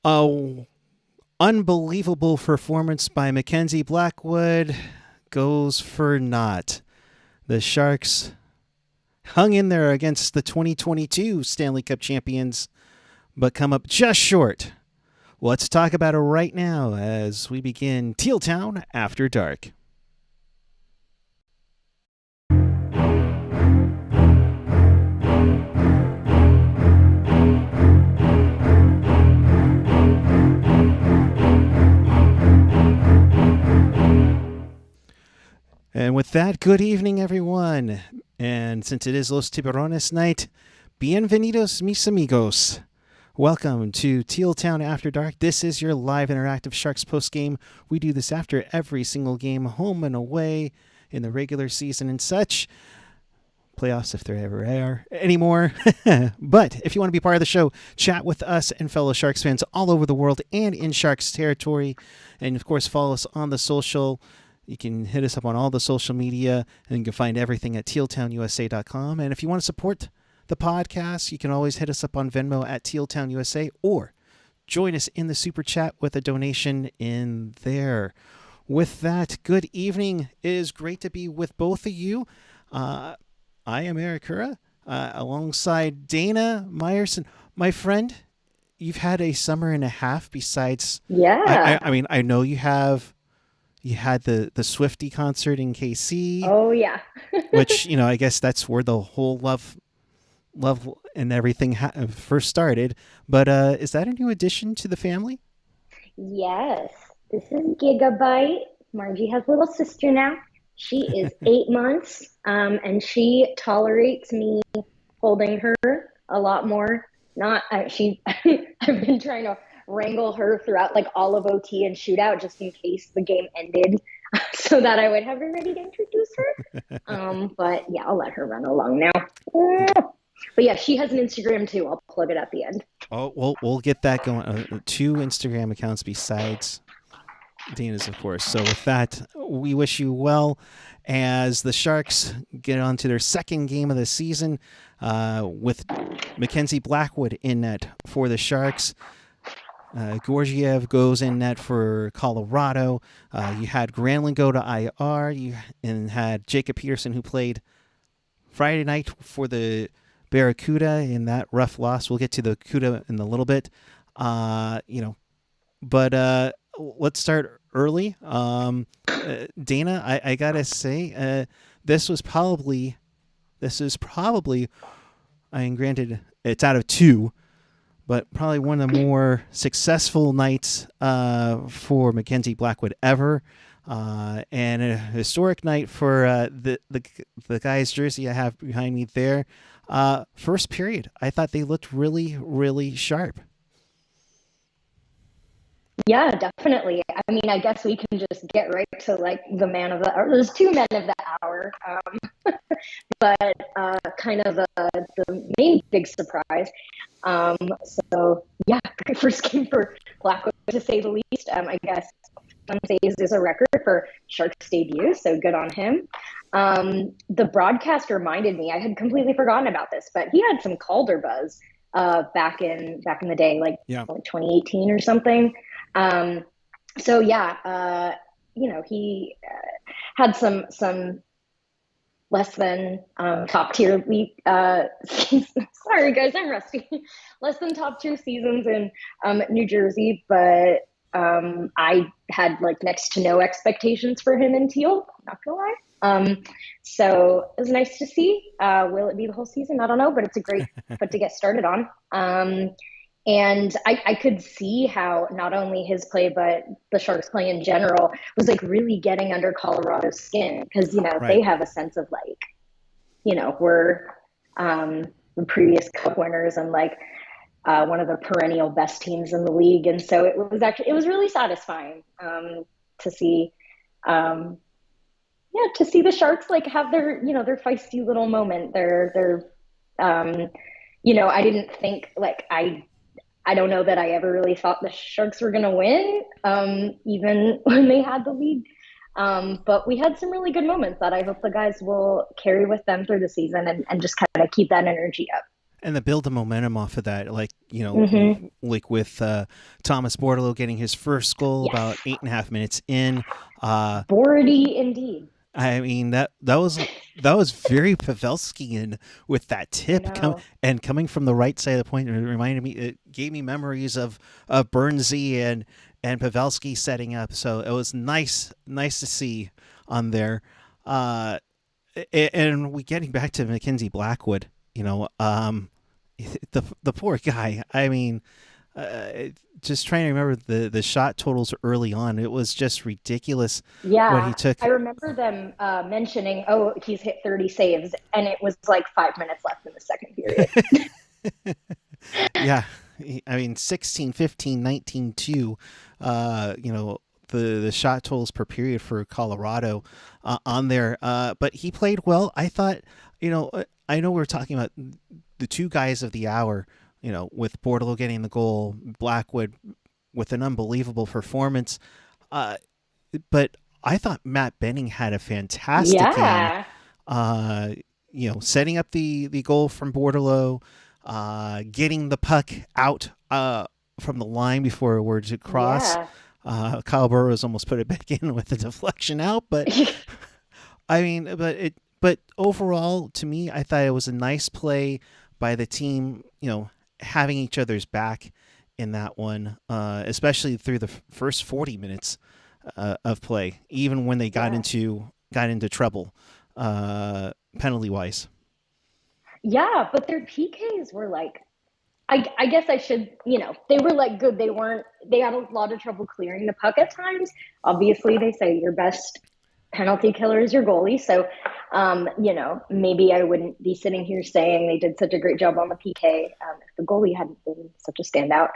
A unbelievable performance by Mackenzie Blackwood goes for naught. The Sharks hung in there against the 2022 Stanley Cup champions, but come up just short. Let's talk about it right now as we begin Teal Town After Dark. And with that, good evening, everyone. And since it is Los Tiburones night, bienvenidos, mis amigos. Welcome to Teal Town After Dark. This is your live interactive Sharks postgame. We do this after every single game, home and away, in the regular season and such. Playoffs, if there ever are anymore. But if you want to be part of the show, chat with us and fellow Sharks fans all over the world and in Sharks territory. And, of course, follow us on the social. You can hit us up on all the social media, and you can find everything at tealtownusa.com. And if you want to support the podcast, you can always hit us up on Venmo at tealtownusa, or join us in the super chat with a donation in there. With that, good evening. It is great to be with both of you. I am Eric Cura, alongside Dana Meyerson. My friend, you've had a summer and a half besides... Yeah. I mean, I know you have... You had the Swiftie concert in KC. Oh, yeah. Which, I guess that's where the whole love and everything first started. But is that a new addition to the family? Yes. This is Gigabyte. Margie has a little sister now. She is 8 months, and she tolerates me holding her a lot more. I've been trying to wrangle her throughout all of OT and shootout just in case the game ended so that I would have her ready to introduce her. But yeah, I'll let her run along now. But yeah, she has an Instagram too. I'll plug it at the end. Oh, we'll get that going. 2 Instagram accounts besides Dana's, of course. So with that, we wish you well as the Sharks get on to their second game of the season with Mackenzie Blackwood in net for the Sharks. Georgiev goes in net for Colorado. You had Granlund go to IR. And had Jacob Peterson, who played Friday night for the Barracuda in that rough loss. We'll get to the Cuda in a little bit. But let's start early. Dana, I gotta say, this is probably. I mean, granted, it's out of 2. But probably one of the more successful nights for Mackenzie Blackwood ever, and a historic night for the guy's jersey I have behind me there. First period, I thought they looked really, really sharp. Yeah, definitely. I mean, I guess we can just get right to the man of the hour. There's 2 men of the hour, but kind of the main big surprise. So yeah, first game for Blackwood to say the least. I guess some says is a record for Sharks debut, so good on him. The broadcast reminded me, I had completely forgotten about this, but he had some Calder buzz back in the day, like 2018 or something. So yeah, he had some less than top tier sorry guys, I'm rusty. Less than top tier seasons in New Jersey, but I had next to no expectations for him in Teal, not gonna lie. So it was nice to see. Will it be the whole season? I don't know, but it's a great foot to get started on. And I could see how not only his play, but the Sharks play in general was really getting under Colorado's skin because, Right. They have a sense of we're the previous cup winners and one of the perennial best teams in the league. And so it was really satisfying to see, to see the Sharks have their, their feisty little moment. I didn't think I don't know that I ever really thought the Sharks were going to win, even when they had the lead. But we had some really good moments that I hope the guys will carry with them through the season and just kind of keep that energy up. and to build the momentum off of that, like, like with Thomas Bordeleau getting his first goal Yes. about 8.5 minutes in. Bordy indeed. I mean, that was very Pavelskian with that tip coming from the right side of the point. It reminded me, it gave me memories of Bernsey and Pavelski setting up. So it was nice to see on there. And we getting back to Mackenzie Blackwood, the poor guy. I mean, just trying to remember the shot totals early on. It was just ridiculous. Yeah, what he took. I remember them mentioning, he's hit 30 saves, and it was like 5 minutes left in the second period. Yeah, I mean, 16, 15, 19, 2, the shot totals per period for Colorado on there. But he played well. I thought, I know we're talking about the two guys of the hour, with Bordeleau getting the goal, Blackwood with an unbelievable performance. But I thought Matt Benning had a fantastic game. Setting up the goal from Bordeleau, getting the puck out from the line before it were to cross. Yeah. Kyle Burrows almost put it back in with the deflection out, but I mean, but overall, to me, I thought it was a nice play by the team, having each other's back in that one, especially through the first 40 minutes of play, even when they got into trouble, penalty wise. Yeah, but their PKs were like, I guess I should, they were like good. They had a lot of trouble clearing the puck at times. Obviously, they say your best penalty killer is your goalie. So, maybe I wouldn't be sitting here saying they did such a great job on the PK if the goalie hadn't been such a standout.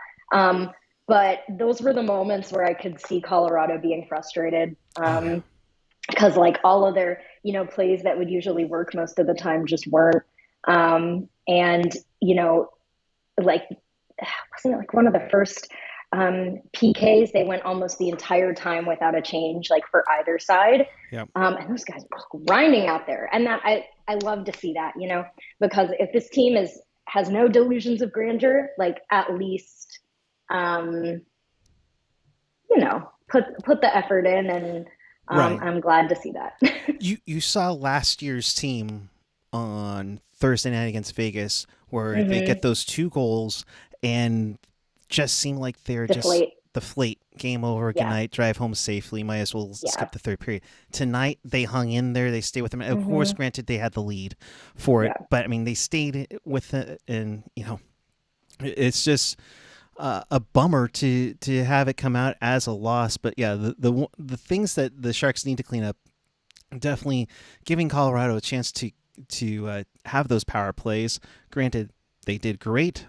But those were the moments where I could see Colorado being frustrated because like all of their, plays that would usually work most of the time just weren't. And, like, wasn't it like one of the first PKs, they went almost the entire time without a change, like for either side. Yep. And those guys were grinding out there. And that I love to see that, because if this team has no delusions of grandeur, like at least, put the effort in, and right. I'm glad to see that. You saw last year's team on Thursday night against Vegas where they get those 2 goals and just seem like they're deflate. Game over. Good night. Drive home safely. Might as well skip the third period. Tonight they hung in there. They stayed with them. Of course, granted they had the lead for it, but I mean they stayed with it, and it's just a bummer to have it come out as a loss. But yeah, the things that the Sharks need to clean up, definitely giving Colorado a chance to have those power plays. Granted, they did great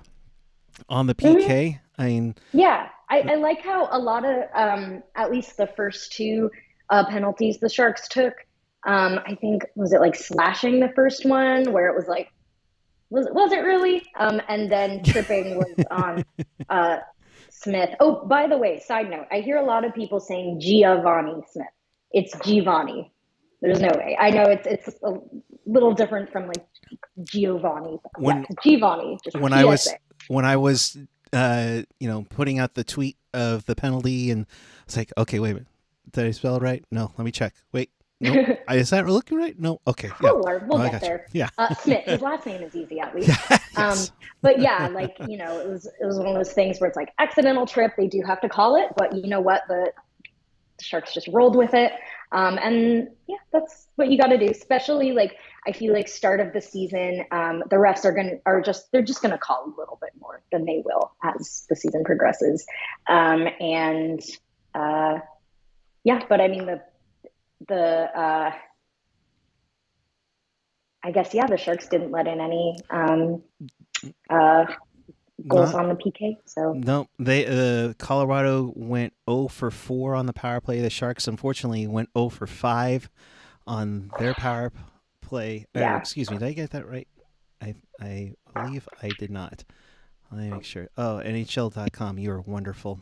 on the PK. I mean, I like how a lot of at least the first 2 penalties the Sharks took. I think, was it like slashing the first one where it was like, was it really? And then tripping was on Smith. Oh, by the way, side note, I hear a lot of people saying Giovanni Smith. It's Giovanni. There's no way. I know it's a little different from like Giovanni. Giovanni. When I was putting out the tweet of the penalty, and it's like, okay, wait a minute, did I spell it right? No, let me check. Wait, no, is that looking right? No, okay, yeah. We'll get there. Yeah, Smith. His last name is easy, at least. Yes. But yeah, like it was one of those things where it's like accidental trip. They do have to call it, but you know what? The Sharks just rolled with it. And yeah, that's what you got to do. Especially like, I feel like start of the season, the refs they're just going to call a little bit more than they will as the season progresses. But I mean, I guess, the Sharks didn't let in any, goals on the PK. So no, they Colorado went 0 for 4 on the power play. The Sharks unfortunately went 0 for 5 on their power play. Excuse me, did I get that right? I believe I did not. Let me make sure. Oh, NHL.com, you are wonderful.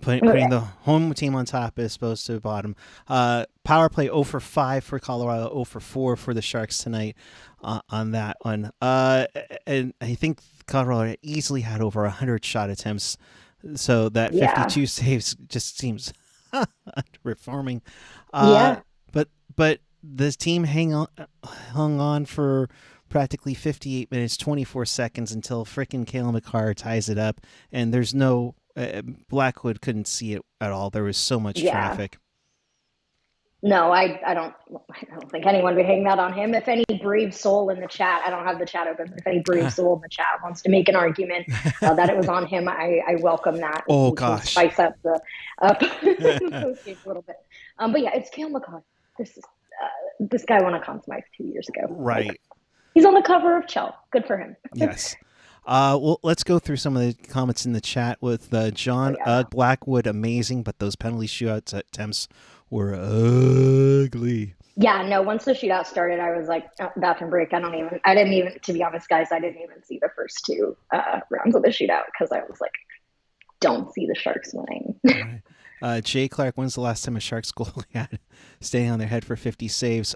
Putting the home team on top as opposed to the bottom. Power play 0 for 5 for Colorado, 0 for 4 for the Sharks tonight on that one. And I think Colorado easily had over 100 shot attempts. So that 52 saves just seems underperforming. But this team hung on for practically 58 minutes, 24 seconds until frickin' Cale Makar ties it up. And there's no Blackwood couldn't see it at all. There was so much traffic. No, I don't think anyone would hang that on him. If any brave soul in the chat, I don't have the chat open, but if any brave soul in the chat wants to make an argument that it was on him, I welcome that. Oh, gosh. Spice up the a little bit. But yeah, it's Cale Makar. This guy won a Conn Smythe 2 years ago. Right. Like, he's on the cover of Chell. Good for him. Yes. Well, let's go through some of the comments in the chat with John Blackwood. Amazing, but those penalty shootouts attempts were ugly. Yeah, no, once the shootout started, I was like, bathroom break. I didn't even, to be honest, guys, I didn't even see the first two rounds of the shootout because I was like, don't see the Sharks winning. Jay Clark, when's the last time a Sharks goalie had staying on their head for 50 saves?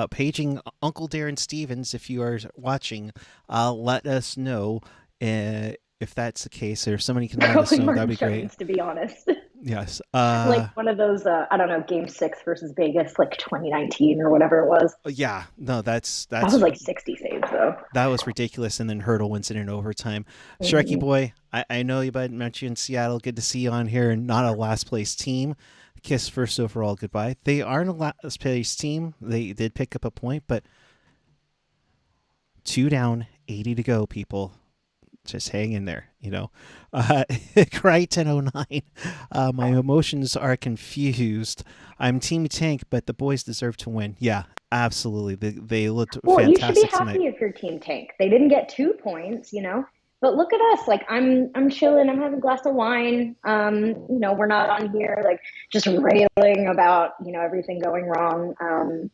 Paging Uncle Darren Stevens, if you are watching, let us know if that's the case, or if somebody can let us know. That'd be great. To be honest. Yes. Like one of those, I don't know, Game 6 versus Vegas, like 2019 or whatever it was. Yeah. No, that was like 60 saves, though. That was ridiculous. And then Hurdle wins it in overtime. Sharky boy, I know you met you in Seattle. Good to see you on here, and not a last place team. Kiss first overall goodbye. They aren't a last place team. They did pick up a point, but 2 down, 80 to go, people. Just hang in there, Cry 1009. My emotions are confused. I'm Team Tank, but the boys deserve to win. Yeah, absolutely. They looked fantastic tonight. You should be happy if you're Team Tank. They didn't get 2 points, But look at us. Like I'm chilling. I'm having a glass of wine. We're not on here like just railing about everything going wrong.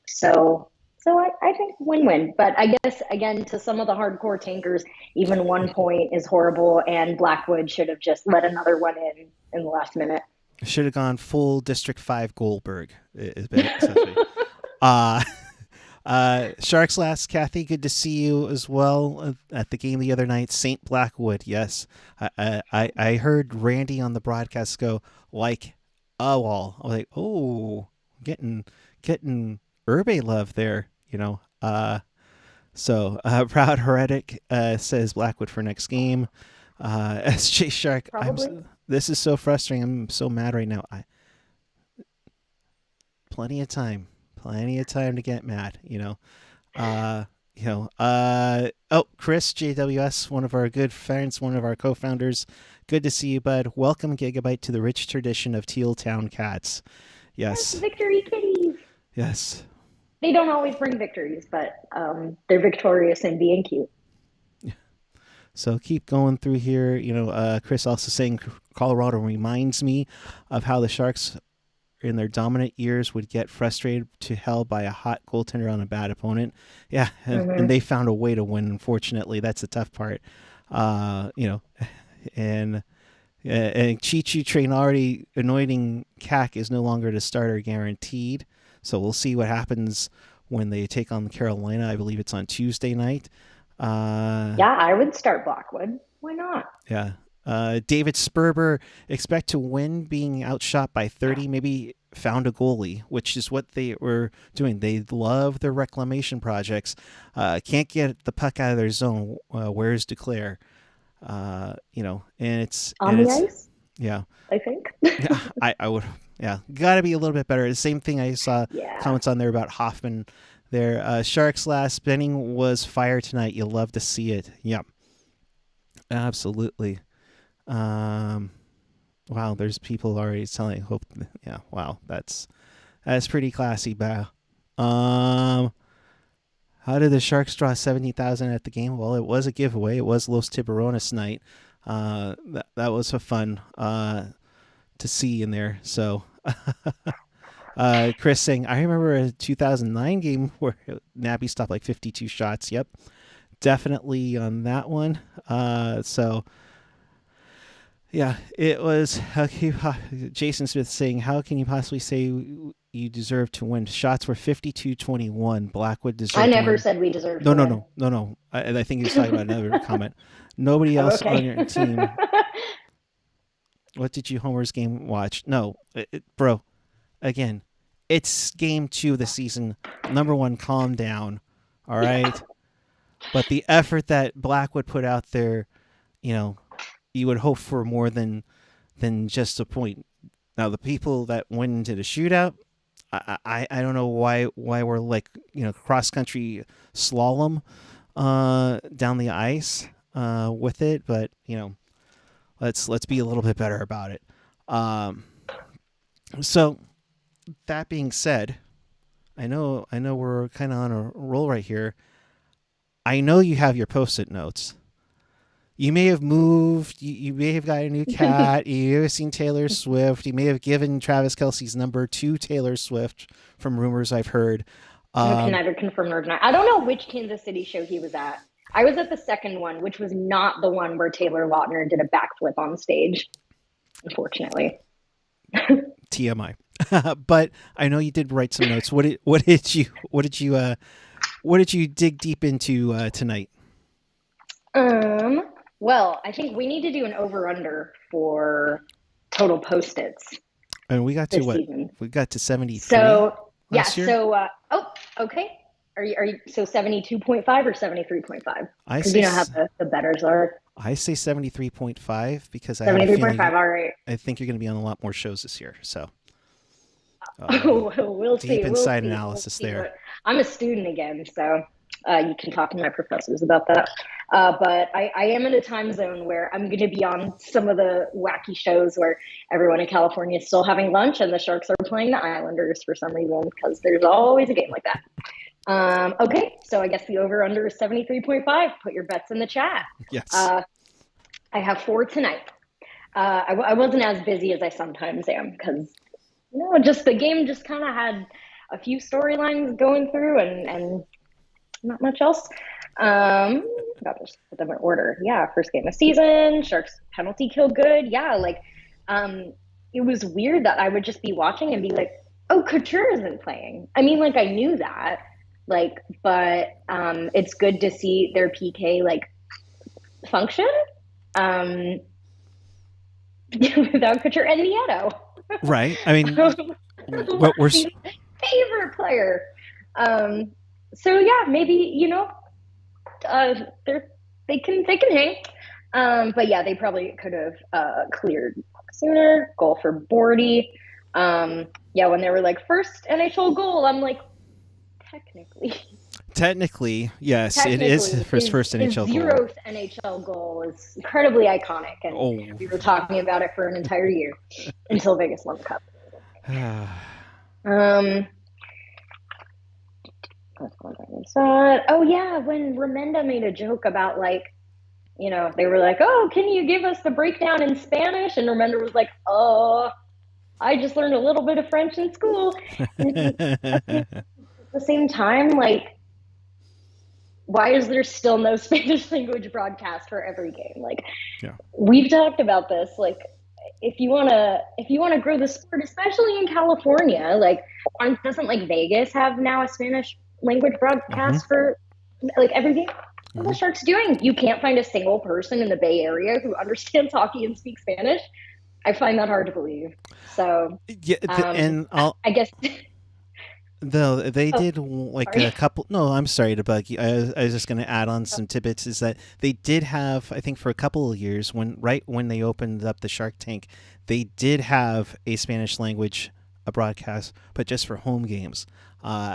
So I think win-win. But I guess, again, to some of the hardcore tankers, even 1 point is horrible, and Blackwood should have just let another one in the last minute. Should have gone full District 5 Goldberg. Sharks last, Kathy, good to see you as well at the game the other night. St. Blackwood, yes. I heard Randy on the broadcast go, like, I was like, oh, getting Urbe love there. Proud Heretic says Blackwood for next game. SJ Shark, this is so frustrating. I'm so mad right now. Plenty of time to get mad. Chris JWS, one of our good friends, one of our co-founders. Good to see you, bud. Welcome, Gigabyte, to the rich tradition of Teal Town Cats. Yes, victory kitties. Yes. They don't always bring victories, but they're victorious in being cute. So keep going through here. Chris also saying Colorado reminds me of how the Sharks in their dominant years would get frustrated to hell by a hot goaltender on a bad opponent. Yeah, and they found a way to win. Unfortunately, that's the tough part. And Chi-Chi Train already anointing CAC is no longer the starter guaranteed. So we'll see what happens when they take on Carolina. I believe it's on Tuesday night. I would start Blackwood. Why not? Yeah. David Sperber, expect to win being outshot by 30, maybe found a goalie, which is what they were doing. They love their reclamation projects. Can't get the puck out of their zone. Where's Duclair? And it's... On the ice? Yeah. I think. Yeah, I would... Yeah, got to be a little bit better. The same thing I saw comments on there about Hoffman there. Sharks last. Benning was fire tonight. You'll love to see it. Yep. Absolutely. Wow, there's people already telling hope. Yeah, wow, that's pretty classy, Bao. How did the Sharks draw 70,000 at the game? Well, it was a giveaway. It was Los Tiburones night. That was a fun to see in there. So Chris saying, I remember a 2009 game where Nappy stopped like 52 shots. Yep. definitely on that one. So yeah, it was. Jason Smith saying, "How can you possibly say you deserve to win? Shots were 52-21. Blackwood deserved I to never win." said we deserved No, to no, win. no, no, no. I think he was talking about another comment. Nobody Oh, else okay. on your team. What did you Homer's game watch? No, bro. Again, it's game 2 of the season. Number 1, calm down. All right. But the effort that Blackwood put out there, you would hope for more than just a point. Now, the people that went into the shootout, I don't know why we're like cross country slalom down the ice with it, but let's be a little bit better about it. So that being said, I know we're kind of on a roll right here. I know you have your post-it notes. You may have moved. You may have got a new cat. You may have seen Taylor Swift. You may have given Travis Kelce's number to Taylor Swift from rumors I've heard. I can neither confirm nor deny. I don't know which Kansas City show he was at. I was at the second one, which was not the one where Taylor Lautner did a backflip on stage, unfortunately. TMI. But I know you did write some notes. What did you dig deep into tonight? Well, I think we need to do an over/under for total post-its. And we got to what? Season. We got to 73. So yeah. Year? So okay. Are you so 72.5 or 73.5? I say, how the betters are. I say 73.5 because I 73.5. All right. I think you're going to be on a lot more shows this year. So we'll see. Deep inside analysis there. I'm a student again, so you can talk to my professors about that. But I am in a time zone where I'm going to be on some of the wacky shows where everyone in California is still having lunch and the Sharks are playing the Islanders for some reason, because there's always a game like that. Okay, so I guess the over/under is 73.5. Put your bets in the chat. Yes. I have 4 tonight. I wasn't as busy as I sometimes am because just the game just kind of had a few storylines going through and not much else. I'll just put them in order. Yeah, first game of season, Sharks penalty kill good. Yeah, it was weird that I would just be watching and be like, oh, Couture isn't playing. I mean, I knew that, but it's good to see their PK function without Couture and Nieto. Right. I mean, what we're favorite player. So yeah, maybe they can hang. But yeah, they probably could have cleared sooner. Goal for Bordy. Yeah, when they were first NHL goal, I'm like, technically, yes, it is his first NHL goal. 0th NHL goal is incredibly iconic, and we were talking about it for an entire year until Vegas won the cup. Oh yeah, when Remenda made a joke about they were like, oh, can you give us the breakdown in Spanish? And Remenda was like, oh, I just learned a little bit of French in school. At the same time, why is there still no Spanish language broadcast for every game? We've talked about this. If you wanna grow the sport, especially in California, doesn't Vegas have now a Spanish language broadcast for every game? What are the Sharks doing? You can't find a single person in the Bay Area who understands hockey and speaks Spanish. I find that hard to believe. So yeah, I guess. Though they did a couple. No, I'm sorry to bug you. I was just going to add on some tidbits. Is that they did have, I think, for a couple of years when they opened up the Shark Tank, they did have a Spanish language broadcast, but just for home games.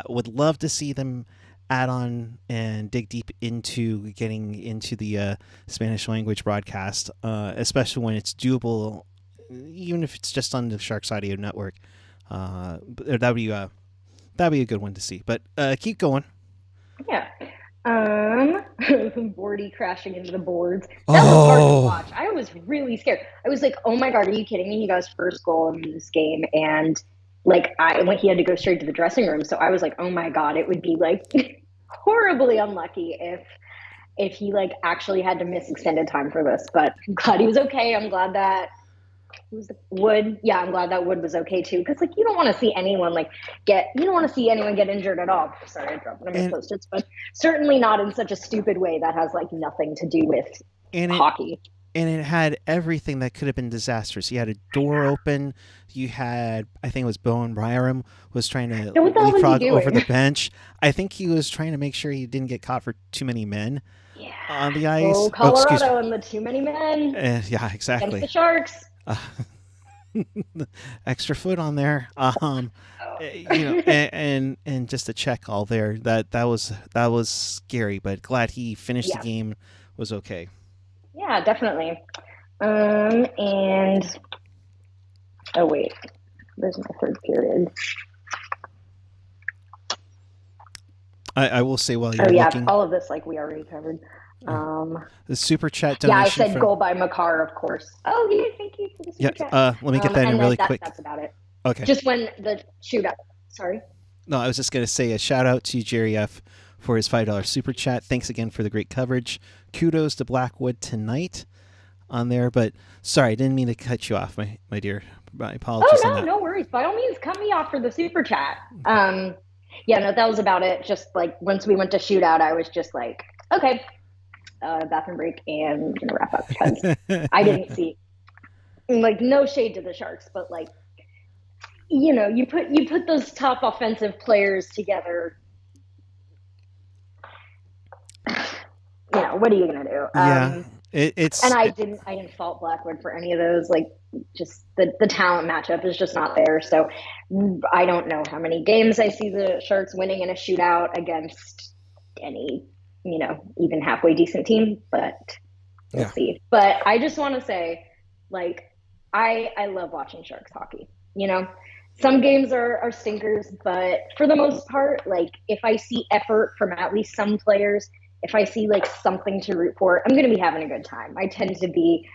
Would love to see them add on and dig deep into getting into the Spanish language broadcast, especially when it's doable, even if it's just on the Sharks Audio Network. That'd be a good one to see. But keep going. Yeah. Bordy crashing into the boards. That was hard to watch. I was really scared. I was like, oh my God, are you kidding me? He got his first goal in this game. And he had to go straight to the dressing room. So I was like, oh my God, it would be horribly unlucky if he like actually had to miss extended time for this, but I'm glad he was okay. I'm glad that Wood. Yeah, I'm glad that Wood was okay too. Because like you don't want to see anyone get injured at all. Sorry, I dropped one of my Post-its, but certainly not in such a stupid way that has like nothing to do with hockey. And it had everything that could have been disastrous. You had a door open. You had, I think it was Bowen Byram was trying to leapfrog over the bench. I think he was trying to make sure he didn't get caught for too many men on the ice. Oh, Colorado and the too many men. Yeah, exactly. Against the Sharks. Extra foot on there. And just a check all there. That was scary, but glad he finished the game, was okay. Yeah, definitely. And oh wait, there's my third period. I will say while you're looking, all of this like we already covered. The super chat donation. Yeah, I said goal by Makar, of course. Oh, thank you for the super chat. Let me get that in really quick. That's about it. Okay. Just when the shootout. Sorry. No, I was just going to say a shout out to Jerry F. for his $5 super chat. Thanks again for the great coverage. Kudos to Blackwood tonight on there. But sorry, I didn't mean to cut you off, my dear. My apologies. Oh, no worries. By all means, cut me off for the super chat. That was about it. Just like once we went to shootout, I was just like, okay, bathroom break and gonna wrap up because I didn't see, like, no shade to the Sharks, but like, you put those top offensive players together. What are you gonna do? It's and I didn't fault Blackwood for any of those. Like, just the talent matchup is just not there. So I don't know how many games I see the Sharks winning in a shootout against any, even halfway decent team, but we'll see. But I just want to say, like, I love watching Sharks hockey. Some games are stinkers, but for the most part, like, if I see effort from at least some players, if I see like something to root for, I'm going to be having a good time. I tend to be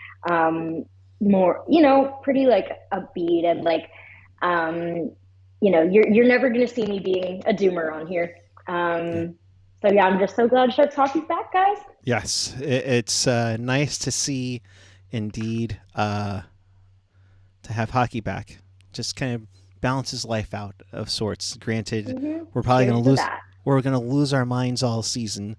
more, pretty like upbeat and like, you're never going to see me being a doomer on here. So yeah, I'm just so glad Sharks hockey's back, guys. Yes, it's nice to see, indeed, to have hockey back. Just kind of balances life out of sorts. Granted, we're probably going to lose. We're going to lose our minds all season.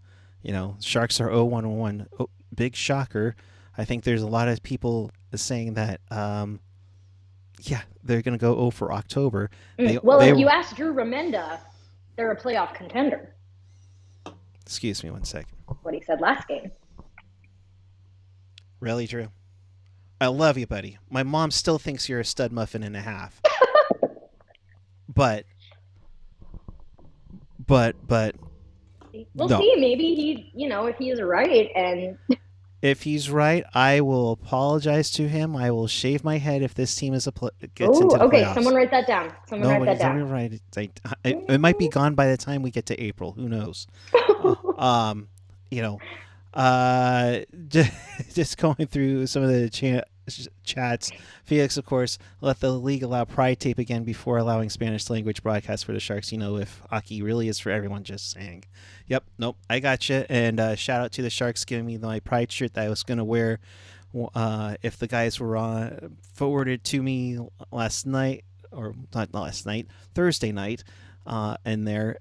Sharks are 0-1-1. Oh, big shocker. I think there's a lot of people saying that, they're going to go 0 for October. If you ask Drew Remenda, they're a playoff contender. Excuse me one second. What he said last game. Really, Drew? I love you, buddy. My mom still thinks you're a stud muffin and a half. But we'll see. Maybe he, if he is right, and if he's right, I will apologize to him. I will shave my head if this team gets into the playoffs. Someone write that down. Right. It might be gone by the time we get to April. Who knows? Just going through some of the chats. Felix, of course, let the league allow pride tape again before allowing Spanish language broadcasts for the Sharks. If hockey really is for everyone, just saying. Yep, nope, I got you. And shout out to the Sharks giving me my pride shirt that I was going to wear if the guys were forwarded to me last night, or not last night, Thursday night, and there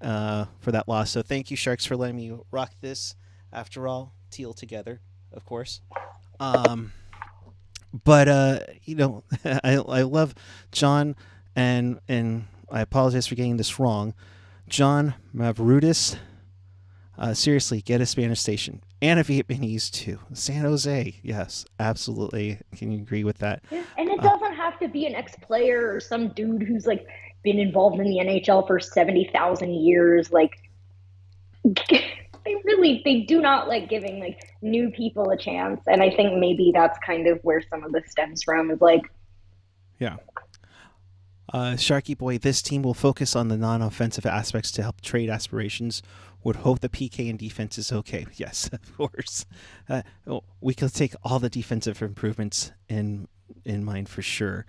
for that loss. So thank you, Sharks, for letting me rock this. After all, Teal together, of course. But I love John, and I apologize for getting this wrong. John Mavrudis, seriously, get a Spanish station and a Vietnamese too. San Jose, yes, absolutely. Can you agree with that? And it doesn't have to be an ex-player or some dude who's like been involved in the NHL for 70,000 years. Like, they do not like giving like new people a chance, and I think maybe that's kind of where some of this stems from. Is like, Sharky boy, this team will focus on the non-offensive aspects to help trade aspirations. Would hope the PK and defense is okay. Yes, of course. We can take all the defensive improvements in mind for sure.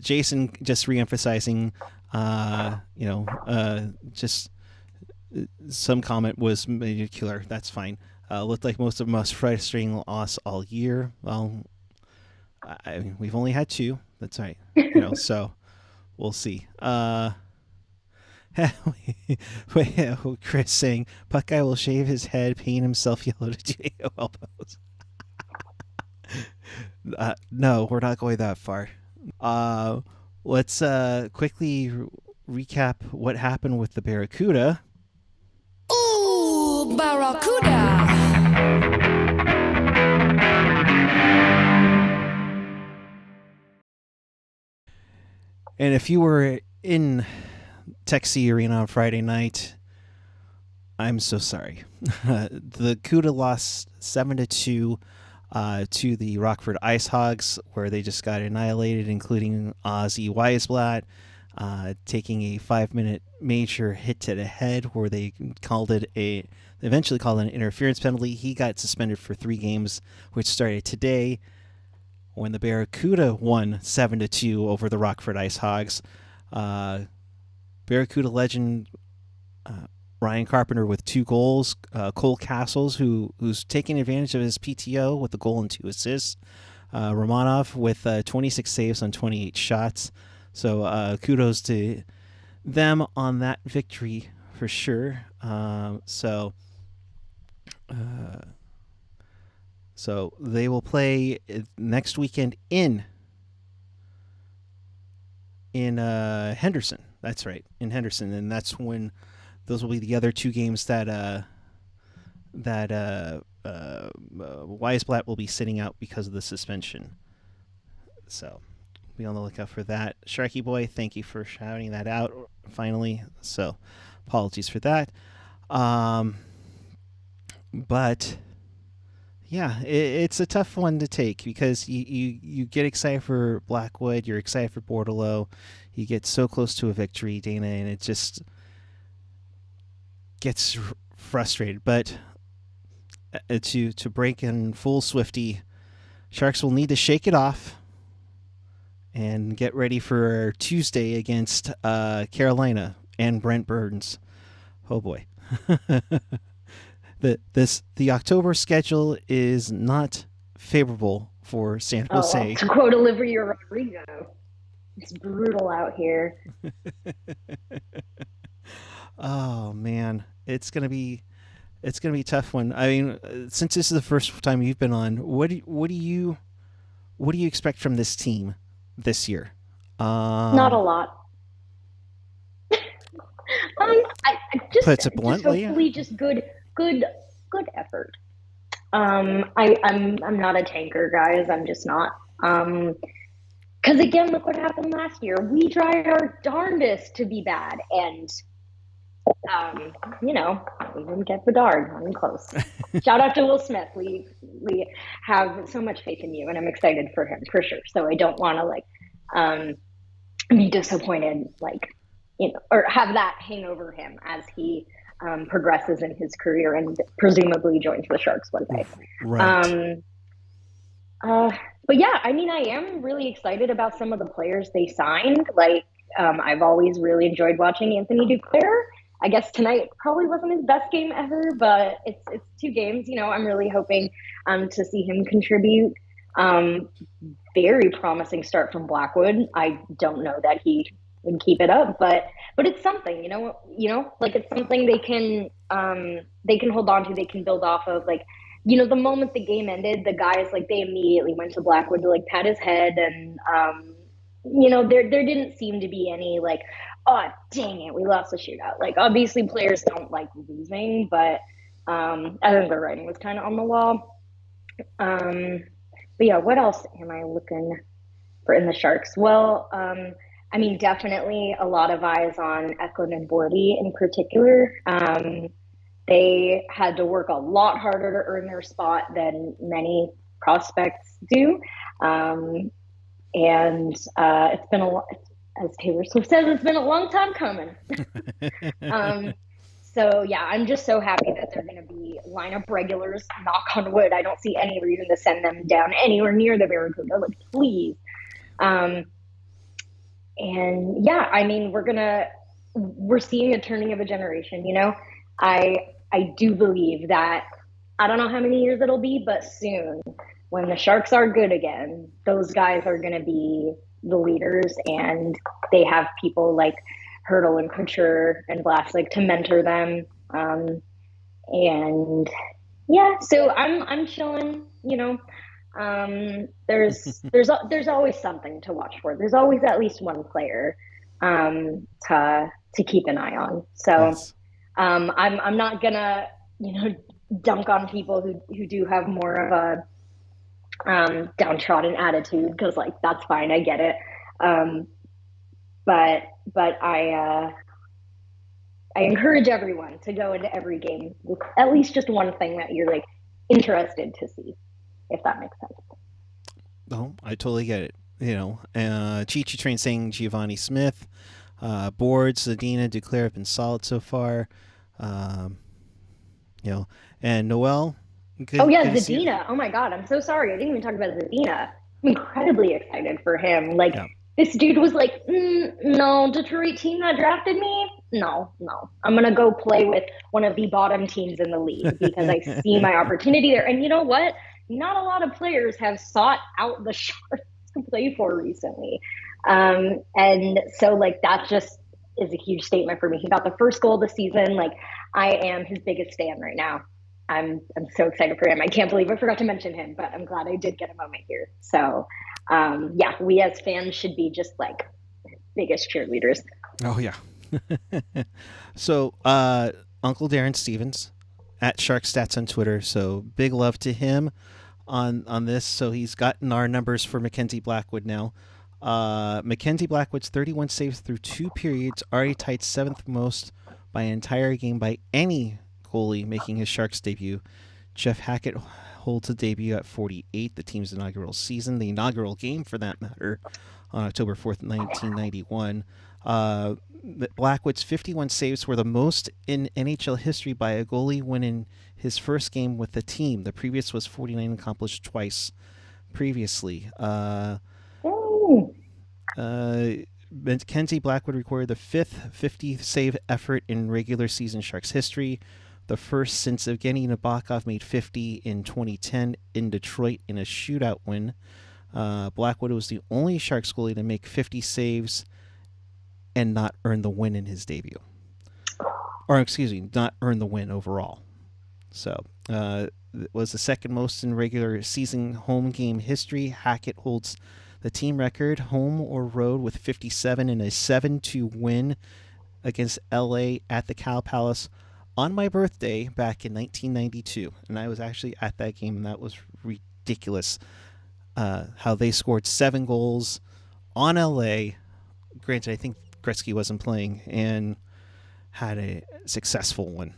Jason just reemphasizing, just some comment was nuclear. That's fine. Looked like most frustrating loss all year. Well, I mean, we've only had two. That's right. So we'll see. Chris saying Puckguy will shave his head, paint himself yellow to do AOL pose. No, we're not going that far. Let's quickly recap what happened with the Barracuda. Ooh, Barracuda! And if you were in Texas Arena on Friday night, I'm so sorry. The Cuda lost 7-2 to the Rockford Ice Hogs, where they just got annihilated, including Ozzy Weisblatt taking a 5-minute major hit to the head, where they eventually called an interference penalty. He got suspended for 3 games, which started today when the Barracuda won 7-2 over the Rockford Ice Hogs. Barracuda legend Ryan Carpenter with 2 goals. Cole Castles, who's taking advantage of his PTO with a goal and 2 assists. Romanov with 26 saves on 28 shots. So kudos to them on that victory for sure. So they will play next weekend in Henderson. That's right, in Henderson, and that's when those will be the other 2 games that Weisblatt will be sitting out because of the suspension. So be on the lookout for that. Sharky Boy, thank you for shouting that out finally. So apologies for that. But yeah, it's a tough one to take because you get excited for Blackwood, you're excited for Bordeleau, you get so close to a victory, Dana, and it just gets frustrated. But to break in full Swifty, Sharks will need to shake it off and get ready for Tuesday against Carolina and Brent Burns. Oh boy. The October schedule is not favorable for San Jose. To quote Olivia Rodrigo, it's brutal out here. Oh man, it's gonna be a tough one. I mean, since this is the first time you've been on, what do you expect from this team this year? Not a lot. I just puts it bluntly. Hopefully, just good effort. I'm not a tanker, guys. I'm just not. Because again, look what happened last year. We tried our darndest to be bad, and we didn't get Bedard. Not even close. Shout out to Will Smith. We have so much faith in you, and I'm excited for him for sure. So I don't want to be disappointed, or have that hang over him as he progresses in his career and presumably joins the Sharks one day. Right. But yeah, I mean, I am really excited about some of the players they signed. I've always really enjoyed watching Anthony Duclair. I guess tonight probably wasn't his best game ever, but it's 2 games. I'm really hoping to see him contribute. Very promising start from Blackwood. I don't know that he would keep it up, but it's something. It's something they can hold on to. They can build off of. The moment the game ended, the guys they immediately went to Blackwood to pat his head, and there didn't seem to be any oh dang it, we lost the shootout. Obviously players don't like losing, but I think the writing was kind of on the wall. But yeah, what else am I looking for in the Sharks? Well, I mean, definitely a lot of eyes on Eklund and Bordy in particular. They had to work a lot harder to earn their spot than many prospects do. And it's been as Taylor Swift says, it's been a long time coming. So yeah, I'm just so happy that they're going to be lineup regulars. Knock on wood. I don't see any reason to send them down anywhere near the Barracuda. Please. And yeah, I mean, we're seeing a turning of a generation. I do believe that I don't know how many years it'll be, but soon, when the Sharks are good again, those guys are going to be the leaders, and they have people like Hurdle and Couture and Vlasic to mentor them. And yeah, so I'm chilling. There's always something to watch for. There's always at least one player to keep an eye on. So Yes. I'm not gonna dunk on people who do have more of a downtrodden attitude, because like that's fine, I get it. But I encourage everyone to go into every game with at least just one thing that you're like interested to see, if that makes sense. Oh, I totally get it. Chi Train saying Giovanni Smith, Boards, Zadina, Duclair have been solid so far. And Noel. Good, oh yeah, good to see you. Zadina. Oh my God, I'm so sorry. I didn't even talk about Zadina. I'm incredibly excited for him. Like Yeah. this dude was like, no, Detroit team that drafted me. No. I'm gonna go play with one of the bottom teams in the league because I see my opportunity there. And you know what? Not a lot of players have sought out the Sharks to play for recently. And so like that just is a huge statement for me. He got the first goal of the season. Like I am his biggest fan right now. I'm so excited for him. I can't believe I forgot to mention him, but I'm glad I did get a moment here. So yeah, we as fans should be just like biggest cheerleaders. Oh yeah. So Uncle Darren Stevens at Shark Stats on Twitter. So big love to him on this. So he's gotten our numbers for Mackenzie Blackwood now. Mackenzie Blackwood's 31 saves through 2 periods, already tied 7th most by an entire game by any goalie making his Sharks debut. Jeff Hackett holds a debut at 48, the team's inaugural season, the inaugural game for that matter, on October 4th, 1991. Blackwood's 51 saves were the most in NHL history by a goalie when in his first game with the team. The previous was 49, accomplished twice previously. Mackenzie Blackwood recorded the 5th 50-save effort in regular season Sharks history, the first since Evgeny Nabokov made 50 in 2010 in Detroit in a shootout win. Blackwood was the only Sharks goalie to make 50 saves and not earn the win in his debut. Or, excuse me, not earn the win overall. So, it was the second most in regular season home game history. Hackett holds the team record, home or road, with 57 in a 7-2 win against LA at the Cow Palace on my birthday back in 1992. And I was actually at that game, and that was ridiculous. How they scored 7 goals on LA. Granted, I think Gretzky wasn't playing, and had a successful one,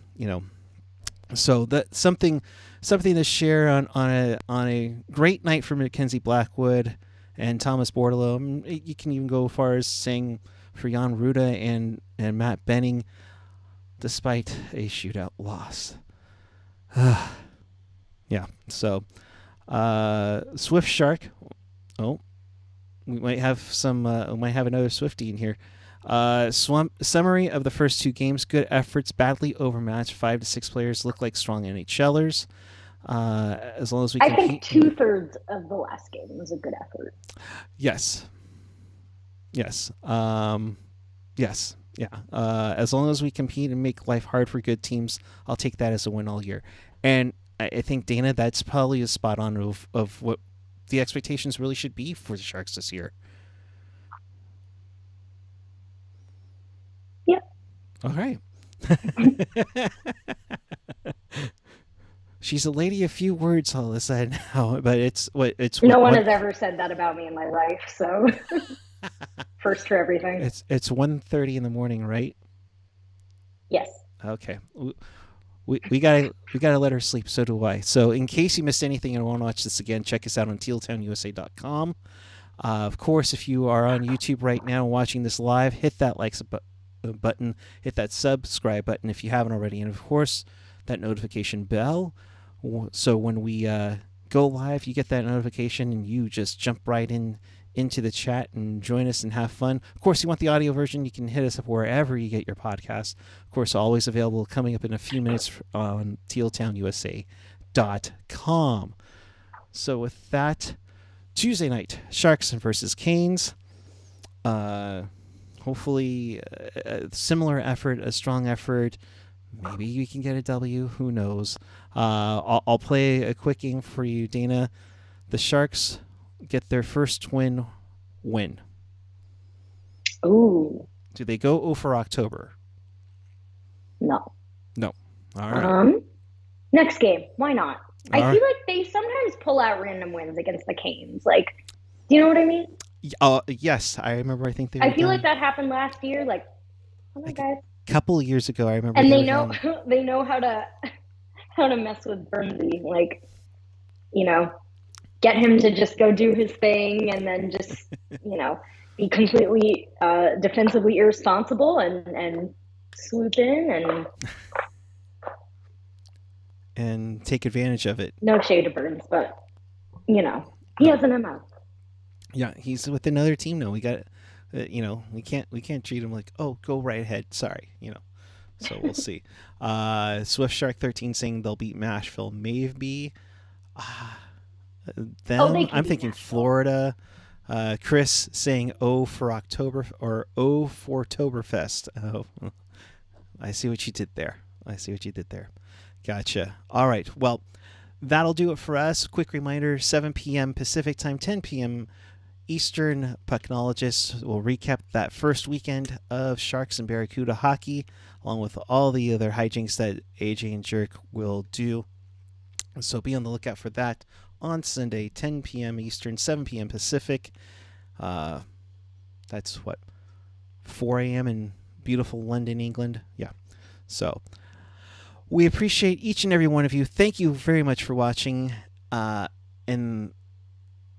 So that's something to share on a great night for Mackenzie Blackwood and Thomas Bordeleau. You can even go as far as saying for Jan Ruda and Matt Benning, despite a shootout loss. Yeah. So Swift Shark. Oh, we might have another Swiftie in here. Summary of the first 2 games: good efforts, badly overmatched. 5 to 6 players look like strong NHLers. As long as we I think 2/3 of the last game was a good effort. Yes. Yes. Yes. Yeah. As long as we compete and make life hard for good teams, I'll take that as a win all year. And I think, Dana, that's probably a spot on of what the expectations really should be for the Sharks this year. Yep. All right. She's a lady of few words all of a sudden now, but it's no one has ever said that about me in my life, so first for everything. It's 1:30 in the morning, right? Yes. Okay. We gotta let her sleep. So do I. So in case you missed anything and want to watch this again, check us out on tealtownusa.com. Of course, if you are on YouTube right now watching this live, hit that like button, hit that subscribe button if you haven't already, and of course that notification bell. So when we go live, you get that notification and you just jump right into the chat and join us and have fun. Of course, you want the audio version, you can hit us up wherever you get your podcasts. Of course, always available coming up in a few minutes on tealtownusa.com. So with that, Tuesday night, Sharks versus Canes. Hopefully a similar effort, a strong effort. Maybe you can get a W. Who knows? I'll play a quick game for you, Dana. The Sharks get their first win. Ooh. Do they go 0 for October? No. No. All right. Next game. Why not? All I feel like they sometimes pull out random wins against the Canes. Like, do you know what I mean? Yes, I remember. I think I feel like that happened last year. Like, oh my God. A couple of years ago, I remember. And they know they know how to mess with Burnley. Like, you know, get him to just go do his thing, and then just be completely defensively irresponsible and swoop in and take advantage of it. No shade to Burns, but he has an MO. Yeah, he's with another team now. We got, we can't treat him like, oh, go right ahead. Sorry, So we'll see. Swift Shark 13 saying they'll beat Nashville. Maybe. Then I'm thinking Nashville. Florida. Chris saying O for October or O for Oktoberfest. Oh, I see what you did there. Gotcha. All right. Well, that'll do it for us. Quick reminder, 7 p.m. Pacific time, 10 p.m. Eastern. Pucknologists will recap that first weekend of Sharks and Barracuda hockey, along with all the other hijinks that AJ and Jerk will do. So be on the lookout for that on Sunday, 10 p.m. Eastern, 7 p.m. Pacific. That's 4 a.m. in beautiful London, England. Yeah. So we appreciate each and every one of you. Thank you very much for watching. And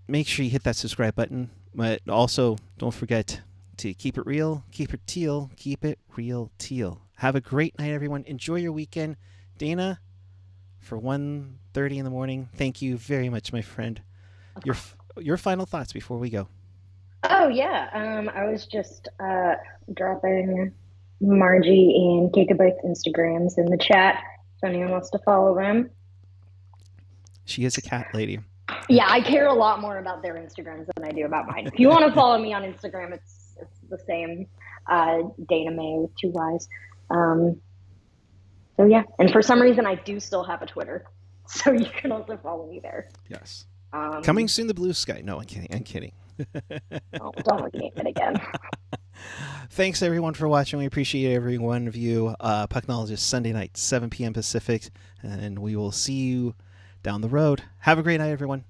make sure you hit that subscribe button. But also, don't forget to keep it real, keep it teal, keep it real teal. Have a great night, everyone. Enjoy your weekend. Dana, for 1:30 in the morning, thank you very much, my friend. Your final thoughts before we go. Oh, yeah. I was just dropping Margie and Gigabyte's Instagrams in the chat if anyone wants to follow them. She is a cat lady. Yeah, I care a lot more about their Instagrams than I do about mine. If you want to follow me on Instagram, it's the same, Dana May with 2 Y's. So yeah, and for some reason I do still have a Twitter, so you can also follow me there. Yes. Coming soon, the blue sky. No, I'm kidding. Oh, don't look at it again. Thanks everyone for watching. We appreciate every one of you. Pucknologist Sunday night, 7 p.m. Pacific, and we will see you down the road. Have a great night, everyone.